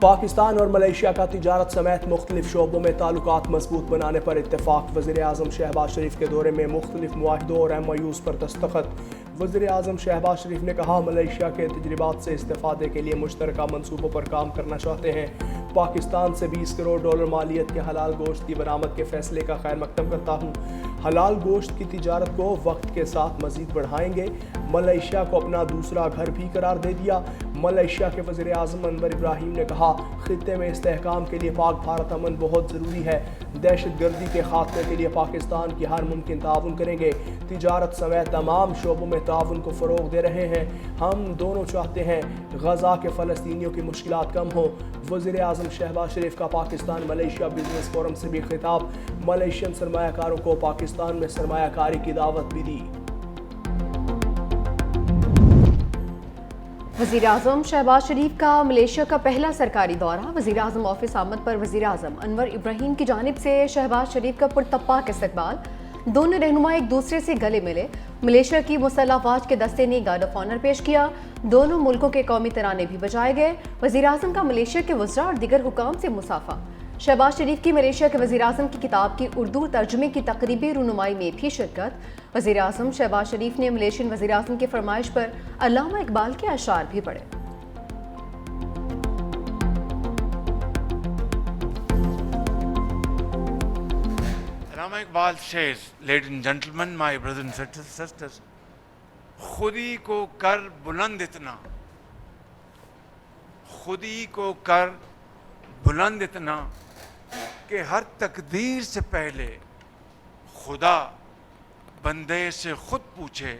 पाकिस्तान और मलेशिया का तिजारत समेत मुख्तलिफ शोबों में ताल्लुकात मजबूत बनाने पर इत्तेफाक। वज़ीर आज़म शहबाज शरीफ के दौरे में मुख्तलिफ मुआहिदों और MOUs पर दस्तखत। वज़ीर आज़म शहबाज शरीफ ने कहा, मलेशिया के तजर्बात से इस्तेफादे के लिए मुश्तरका मनसूबों पर काम करना चाहते हैं। पाकिस्तान से $20 करोड़ मालियत के हलाल गोश्त की बरामद के फैसले का खैर मकदम करता हूँ। हलाल गोश्त की तिजारत को वक्त के साथ मज़ीद बढ़ाएंगे। मलेशिया को अपना दूसरा घर भी करार दे दिया। मलेशिया के वज़ीर आज़म अनवर इब्राहीम ने कहा, खित्ते में इस्तेहकाम के लिए पाक भारत अमन बहुत ज़रूरी है। दहशत गर्दी के खात्मे के लिए पाकिस्तान की हर मुमकिन ताउन करेंगे। तिजारत समेत तमाम शोबों में ताउन को फ़रोग़ दे रहे हैं। हम दोनों चाहते हैं गज़ा के फ़लस्तीनियों की मुश्किलात कम हों। वज़ीर आज़म शहबाज शरीफ का पाकिस्तान मलेशिया बिजनेस फोरम से भी खिताब। मलेशियन सरमायाकारों को पाकिस्तान में सरमायाकारी की दावत भी दी। वज़ीर आज़म शहबाज शरीफ का मलेशिया का पहला सरकारी दौरा। वज़ीर आज़म ऑफिस आमद पर वज़ीर आज़म अनवर इब्राहीम की जानिब से शहबाज शरीफ का पुरतप्पाक इस्तकबाल। दोनों रहनुमा एक दूसरे से गले मिले। मलेशिया की मुसल्लह अफवाज के दस्ते ने गार्ड ऑफ ऑनर पेश किया। दोनों मुल्कों के कौमी तराने भी बजाए गए। वज़ीर आज़म का मलेशिया के वज़रा और दीगर हुकाम से मुसाफा। शहबाज शरीफ की मलेशिया के वज़ीर आज़म की किताब की उर्दू तर्जुमे की तकरीबी रुनुमाई में भी शिरकत। वज़ीर आज़म शहबाज शरीफ ने मलेशियन वज़ीर आज़म की फरमाइश पर अल्लामा इकबाल के अशार भी पढ़े। Allama Iqbal says, ladies and gentlemen, my brothers and sisters, खुदी को कर बुलंद इतना, खुदी को कर बुलंद इतना कि हर तकदीर से पहले खुदा बंदे से खुद पूछे,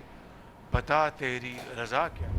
बता तेरी रजा क्या।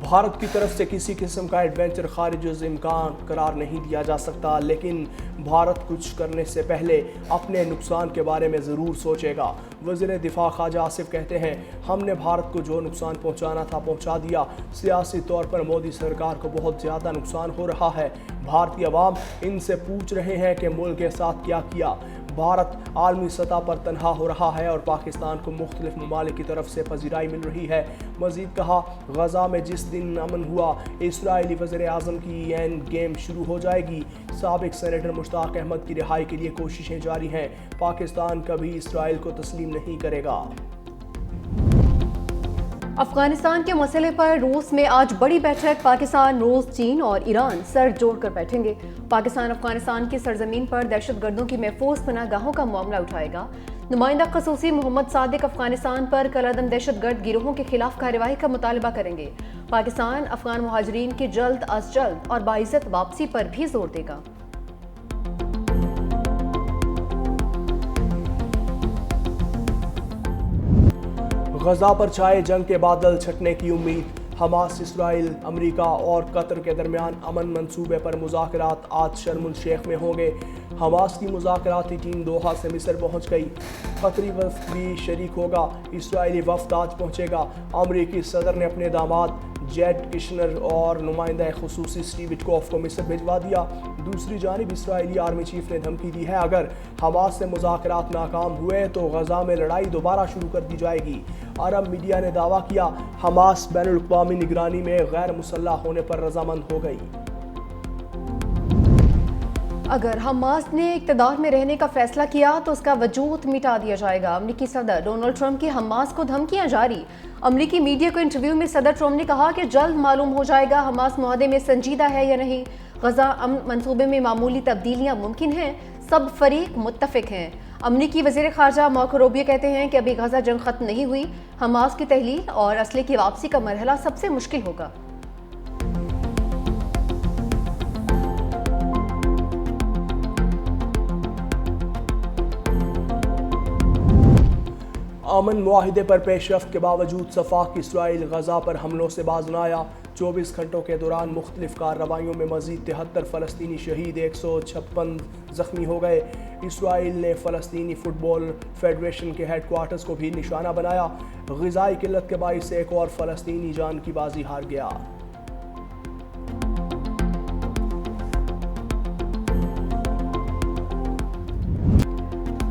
भारत की तरफ से किसी किस्म का एडवेंचर खारिज इम्कान करार नहीं दिया जा सकता, लेकिन भारत कुछ करने से पहले अपने नुकसान के बारे में ज़रूर सोचेगा। वज़ीर दिफा ख्वाजा आसिफ कहते हैं, हमने भारत को जो नुकसान पहुंचाना था पहुंचा दिया। सियासी तौर पर मोदी सरकार को बहुत ज़्यादा नुकसान हो रहा है। भारतीय अवाम इनसे पूछ रहे हैं कि मुल्क के साथ क्या किया। भारत आलमी सतह पर तनहा हो रहा है और पाकिस्तान को मुख्तलिफ ममालिक की तरफ से पजीराई मिल रही है। मज़ीद कहा, गज़ा में जिस दिन अमन हुआ, इसराइली वज़ीर आज़म की एंड गेम शुरू हो जाएगी। साबिक सेनेटर मुश्ताक अहमद की रिहाई के लिए कोशिशें जारी हैं। पाकिस्तान कभी इसराइल को तस्लीम नहीं करेगा। अफगानिस्तान के मसले पर रूस में आज बड़ी बैठक। पाकिस्तान, रूस, चीन और ईरान सर जोड़कर बैठेंगे। पाकिस्तान अफगानिस्तान की सरजमीन पर दहशतगर्दों की महफूज पनाहगाहों का मामला उठाएगा। नुमाइंदा खसूसी मोहम्मद सादिक अफगानिस्तान पर कलअदम दहशतगर्द गिरोहों के खिलाफ कार्रवाई का मुतालबा करेंगे। पाकिस्तान अफगान मुहाजिरीन की जल्द अज जल्द और बाइज्जत वापसी पर भी जोर देगा। गज़ा पर छाए जंग के बादल छटने की उम्मीद। हमास, इसराइल, अमेरिका और कतर के दरमियान अमन मंसूबे पर मुज़ाकरात आज शर्म उल शेख में होंगे। हमास की मुज़ाकराती टीम दोहा से मिस्र पहुंच गई। कतरी वफ़द भी शरीक होगा। इसराइली वफ़द आज पहुंचेगा। अमेरिकी सदर ने अपने दामाद जेड किशनर और नुमाइंदा खसूसी स्टीव विटकॉफ को मिस्र भिजवा दिया। दूसरी जानिब इसराइली आर्मी चीफ ने धमकी दी है, अगर हमास से मुज़ाकरात नाकाम हुए तो गज़ा में लड़ाई दोबारा शुरू कर दी जाएगी। अरब मीडिया ने दावा किया, हमास बैनुल-अक़वामी निगरानी में गैर मुसल्लह होने पर रजामंद हो गई। अगर हमास ने इक़्तिदार में रहने का फैसला किया तो उसका वजूद मिटा दिया जाएगा। अमेरिकी सदर डोनाल्ड ट्रंप की हमास को धमकियां जारी। अमेरिकी मीडिया को इंटरव्यू में सदर ट्रंप ने कहा कि जल्द मालूम हो जाएगा हमास मुआहदे में संजीदा है या नहीं। गज़ा अमन मंसूबे में मामूली तब्दीलियां मुमकिन हैं, सब फरीक मुत्तफिक हैं। अमेरिकी वज़ीर ख़ारजा मार्को रूबियो कहते हैं कि अभी गज़ा जंग ख़त्म नहीं हुई। हमास की तहलील और असले की वापसी का मरहला सबसे मुश्किल होगा। अमन मुआहिदे पर पेशरफ्त के बावजूद सफाक इसराइल गज़ा पर हमलों से बाज न आया। 24 घंटों के दौरान मुख्तलिफ कार्रवाइयों में मज़ीद 73 फ़लस्तीनी शहीद, 156 ज़ख्मी हो गए। इसराइल ने फ़लस्तीनी फ़ुटबॉल फेडरेशन के हेडक्वार्टर्स को भी निशाना बनाया। ग़िज़ाई किल्लत के बाइस से एक और फ़लस्तीनी जान की बाजी हार गया।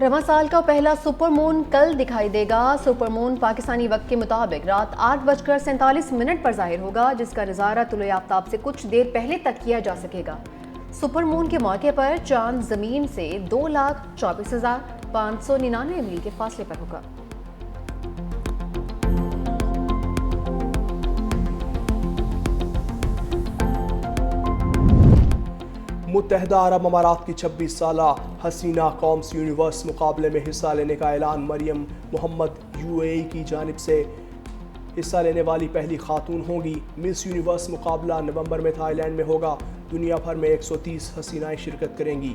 रवां साल का पहला सुपर मून कल दिखाई देगा। सुपर मून पाकिस्तानी वक्त के मुताबिक रात 8:47 पर जाहिर होगा, जिसका नज़ारा तुलुए आफ्ताब से कुछ देर पहले तक किया जा सकेगा। सुपर मून के मौके पर चांद ज़मीन से 2,24,599 मील के फासले पर होगा। मुत्तहदा अरब अमारात की 26 साला हसीना कॉम्स यूनिवर्स मुकाबले में हिस्सा लेने का ऐलान। मरियम मोहम्मद UAE की जानिब से हिस्सा लेने वाली पहली खातून होंगी। मिस यूनिवर्स मुकाबला नवंबर में थाईलैंड में होगा। दुनिया भर में 130 हसीनाएं शिरकत करेंगी।